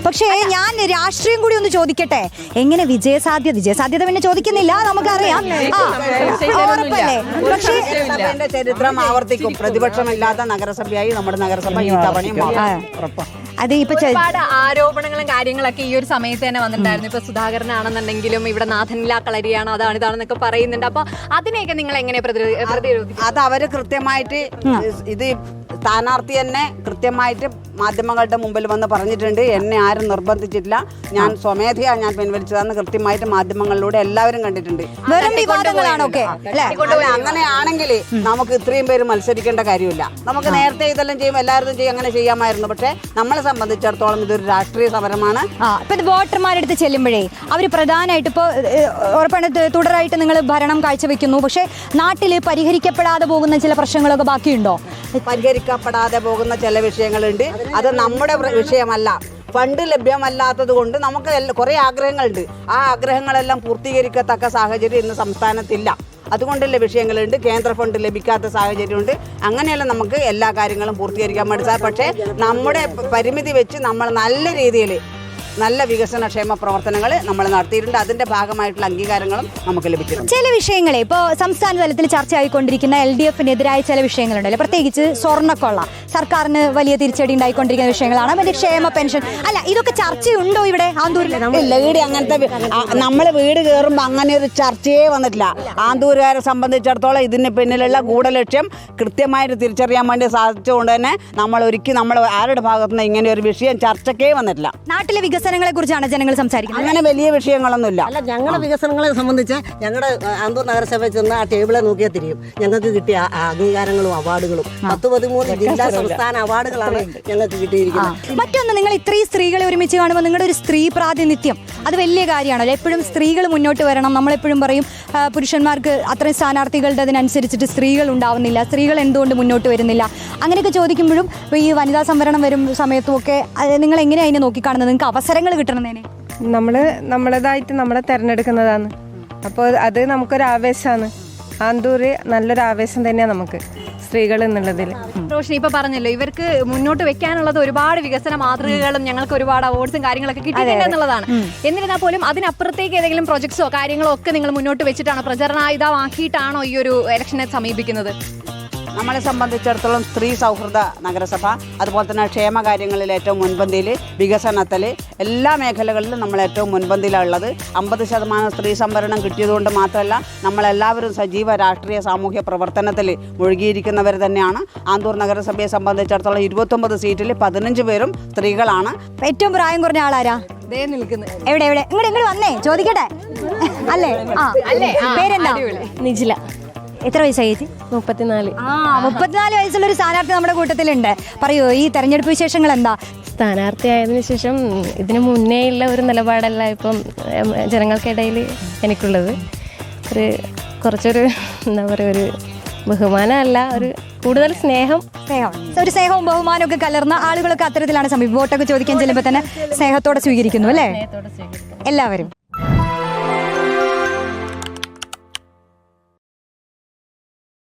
പക്ഷേ ഞാൻ രാഷ്ട്രീയം കൂടി ഒന്ന് ചോദിക്കട്ടെ, എങ്ങനെ വിജയസാധ്യത പിന്നെ ചോദിക്കുന്നില്ല, നമുക്കറിയാം. ഉറപ്പല്ലേ? പക്ഷേ ചരിത്രം ആവർത്തിക്കും. പ്രതിപക്ഷമില്ലാത്ത നഗരസഭയായി നമ്മുടെ നഗരസഭ ഈ തവണയും അത് ഇപ്പൊ ഒരുപാട് ആരോപണങ്ങളും കാര്യങ്ങളൊക്കെ ഈ ഒരു സമയത്ത് തന്നെ വന്നിട്ടുണ്ടായിരുന്നു. ഇപ്പൊ സുധാകരനാണെന്നുണ്ടെങ്കിലും ഇവിടെ നാഥനില കളരിയാണ്, അതാണ് ഇതാണെന്നൊക്കെ പറയുന്നുണ്ട്. അപ്പൊ അതിനെയൊക്കെ നിങ്ങൾ എങ്ങനെ പ്രതിരോധിക്കും? അത് അവര് കൃത്യമായിട്ട് ഇത് സ്ഥാനാർത്ഥി തന്നെ കൃത്യമായിട്ട് മാധ്യമങ്ങളുടെ മുമ്പിൽ വന്ന് പറഞ്ഞിട്ടുണ്ട്. എന്നെ ആരും നിർബന്ധിച്ചിട്ടില്ല, ഞാൻ സ്വമേധയാ ഞാൻ പിൻവലിച്ചതാന്ന് കൃത്യമായിട്ട് മാധ്യമങ്ങളിലൂടെ എല്ലാവരും കണ്ടിട്ടുണ്ട്. അങ്ങനെയാണെങ്കിൽ നമുക്ക് ഇത്രയും പേര് മത്സരിക്കേണ്ട കാര്യമില്ല. നമുക്ക് നേരത്തെ ഇതെല്ലാം ചെയ്യും, എല്ലാവരും ചെയ്യും, അങ്ങനെ ചെയ്യാമായിരുന്നു. പക്ഷെ നമ്മളെ സംബന്ധിച്ചിടത്തോളം ഇതൊരു രാഷ്ട്രീയ സമരമാണ്. ഇപ്പൊ വോട്ടർമാരെടുത്ത് ചെല്ലുമ്പോഴേ അവര് പ്രധാനമായിട്ട് ഇപ്പൊ ഉറപ്പാണ് തുടരായിട്ട് നിങ്ങൾ ഭരണം കാഴ്ചവെക്കുന്നു. പക്ഷെ നാട്ടില് പരിഹരിക്കപ്പെടാതെ പോകുന്ന ചില പ്രശ്നങ്ങളൊക്കെ ബാക്കിയുണ്ടോ? പരിഹരിക്കപ്പെടാതെ പോകുന്ന ചില വിഷയങ്ങളുണ്ട്. അത് നമ്മുടെ വിഷയമല്ല. ഫണ്ട് ലഭ്യമല്ലാത്തത് കൊണ്ട് നമുക്ക് കുറേ ആഗ്രഹങ്ങളുണ്ട്. ആ ആഗ്രഹങ്ങളെല്ലാം പൂർത്തീകരിക്കത്തക്ക സാഹചര്യം ഇന്ന് സംസ്ഥാനത്തില്ല. അതുകൊണ്ടുള്ള വിഷയങ്ങളുണ്ട്. കേന്ദ്ര ഫണ്ട് ലഭിക്കാത്ത സാഹചര്യമുണ്ട്. അങ്ങനെയല്ല നമുക്ക് എല്ലാ കാര്യങ്ങളും പൂർത്തീകരിക്കാൻ വേണ്ടി. പക്ഷേ നമ്മുടെ പരിമിതി വെച്ച് നമ്മൾ നല്ല രീതിയിൽ നല്ല വികസനക്ഷേമ പ്രവർത്തനങ്ങൾ നമ്മൾ നടത്തിയിട്ടുണ്ട്. അതിന്റെ ഭാഗമായിട്ടുള്ള അംഗീകാരങ്ങളും നമുക്ക് ലഭിച്ചിട്ടുണ്ട്. ചില വിഷയങ്ങളെ ഇപ്പോൾ സംസ്ഥാന തലത്തിൽ ചർച്ചയായിക്കൊണ്ടിരിക്കുന്ന LDFനെതിരായ ചില വിഷയങ്ങളുണ്ടല്ലോ, പ്രത്യേകിച്ച് സ്വർണ്ണക്കൊള്ള സർക്കാരിന് വലിയ തിരിച്ചടി ഉണ്ടായിക്കൊണ്ടിരിക്കുന്ന വിഷയങ്ങളാണ്. മറ്റേ ക്ഷേമ പെൻഷൻ, അല്ല ഇതൊക്കെ ചർച്ചയുണ്ടോ ഇവിടെ ആന്തൂരിൽ? വീട് അങ്ങനത്തെ നമ്മൾ വീട് കയറുമ്പോൾ അങ്ങനെ ഒരു ചർച്ചയെ വന്നിട്ടില്ല. ആന്തൂരുകാരെ സംബന്ധിച്ചിടത്തോളം ഇതിന് പിന്നിലുള്ള ഗൂഢലക്ഷ്യം കൃത്യമായിട്ട് തിരിച്ചറിയാൻ വേണ്ടി സാധിച്ചുകൊണ്ട് തന്നെ നമ്മൾ ആരുടെ ഭാഗത്തുനിന്ന് ഇങ്ങനെ ഒരു വിഷയം ചർച്ചക്കേ വന്നിട്ടില്ല. നാട്ടിലെ വികസനങ്ങളെ കുറിച്ചാണ് ജനങ്ങൾ സംസാരിക്കുന്നത്. അങ്ങനെ വലിയ വിഷയങ്ങളൊന്നുമില്ല. അല്ല, ഞങ്ങളുടെ വികസനങ്ങളെ സംബന്ധിച്ച് ഞങ്ങളുടെ ആന്തൂർ നഗരസഭയിൽ ചെന്ന് ആ ടേബിളെ നോക്കിയാൽ തിരിയും ഞങ്ങൾക്ക് കിട്ടിയ അംഗീകാരങ്ങളും അവാർഡുകളും. 10-13 ജില്ലാ സംസ്ഥാന അവാർഡുകളാണ് ഞങ്ങൾക്ക് കിട്ടിയിരിക്കുന്നത്. മറ്റൊന്ന്, നിങ്ങൾ ഇത്രയും സ്ത്രീകളെ ഒരുമിച്ച് കാണുമ്പോൾ നിങ്ങളുടെ ഒരു സ്ത്രീ പ്രാതിനിധ്യം അത് വലിയ കാര്യമാണല്ലോ. എപ്പോഴും സ്ത്രീകൾ മുന്നോട്ട് വരണം. നമ്മളെപ്പോഴും പറയും പുരുഷന്മാർക്ക് അത്രയും സ്ഥാനാർത്ഥികളുടെ അതിനനുസരിച്ചിട്ട് സ്ത്രീകൾ ഉണ്ടാവുന്നില്ല, സ്ത്രീകൾ എന്തുകൊണ്ട് മുന്നോട്ട് വരുന്നില്ല, അങ്ങനെയൊക്കെ ചോദിക്കുമ്പോഴും ഈ വനിതാ സംവരണം വരും സമയത്തും ഒക്കെ നിങ്ങൾ എങ്ങനെയാണ് അതിനെ നോക്കിക്കാണുന്നത്? നിങ്ങൾക്ക് അവസരങ്ങൾ കിട്ടണമെന്നതിന് നമ്മളേതായിട്ട് നമ്മളെ തിരഞ്ഞെടുക്കുന്നതാണ്. അപ്പോൾ അത് നമുക്കൊരു ആവേശമാണ്. ആന്തൂര് നല്ലൊരു ആവേശം തന്നെയാണ് നമുക്ക് സ്ത്രീകൾ എന്നുള്ളതിൽ. റോഷിനി ഇപ്പൊ പറഞ്ഞല്ലോ, ഇവർക്ക് മുന്നോട്ട് വെക്കാനുള്ളത് ഒരുപാട് വികസന മാതൃകകളും ഞങ്ങൾക്ക് ഒരുപാട് അവാർഡ്സും കാര്യങ്ങളൊക്കെ കിട്ടിയിട്ടുണ്ട് എന്നുള്ളതാണ്. എന്നിരുന്നാൽ പോലും അതിനപ്പുറത്തേക്ക് ഏതെങ്കിലും പ്രൊജക്ട്സോ കാര്യങ്ങളോ ഒക്കെ നിങ്ങൾ മുന്നോട്ട് വെച്ചിട്ടാണോ, പ്രചരണായുധമാക്കിയിട്ടാണോ ഈ ഒരു ഇലക്ഷനെ സമീപിക്കുന്നത്? നമ്മളെ സംബന്ധിച്ചിടത്തോളം സ്ത്രീ സൗഹൃദ നഗരസഭ, അതുപോലെ തന്നെ ക്ഷേമകാര്യങ്ങളിൽ ഏറ്റവും മുൻപന്തിയിൽ, വികസനത്തിൽ എല്ലാ മേഖലകളിലും നമ്മൾ ഏറ്റവും മുൻപന്തിയിലുള്ളത്. 50% സ്ത്രീ സംവരണം കിട്ടിയതുകൊണ്ട് മാത്രമല്ല, നമ്മളെല്ലാവരും സജീവ രാഷ്ട്രീയ സാമൂഹ്യ പ്രവർത്തനത്തിൽ മുഴുകിയിരിക്കുന്നവർ തന്നെയാണ്. ആന്തൂർ നഗരസഭയെ സംബന്ധിച്ചിടത്തോളം 29 സീറ്റിൽ 15 പേരും സ്ത്രീകളാണ്. ഏറ്റവും പ്രായം കുറഞ്ഞ ആളാരാ എവിടെ ഇങ്ങോട്ട് വന്നേ ചോദിക്കട്ടെ? അല്ലേ? പേരെന്താ? നിജില. എത്ര വയസ്സായി? 34. 34 വയസ്സുള്ള ഒരു സ്ഥാനാർത്ഥി നമ്മുടെ കൂട്ടത്തിലുണ്ട്. പറയൂ, ഈ തെരഞ്ഞെടുപ്പ് വിശേഷങ്ങൾ എന്താ? സ്ഥാനാർത്ഥിയായതിനു ശേഷം ഇതിനു മുന്നേയുള്ള ഒരു നിലപാടല്ല ഇപ്പം ജനങ്ങൾക്കിടയിൽ എനിക്കുള്ളത്. കുറച്ചൊരു എന്താ പറയുക, ഒരു ബഹുമാനമല്ല, ഒരു കൂടുതൽ ഒരു സ്നേഹവും ബഹുമാനവും ഒക്കെ കലർന്ന ആളുകളൊക്കെ അത്തരത്തിലാണ് സമീപം. വോട്ടൊക്കെ ചോദിക്കാൻ ചെല്ലുമ്പോൾ തന്നെ സ്നേഹത്തോടെ സ്വീകരിക്കുന്നു അല്ലേ എല്ലാവരും?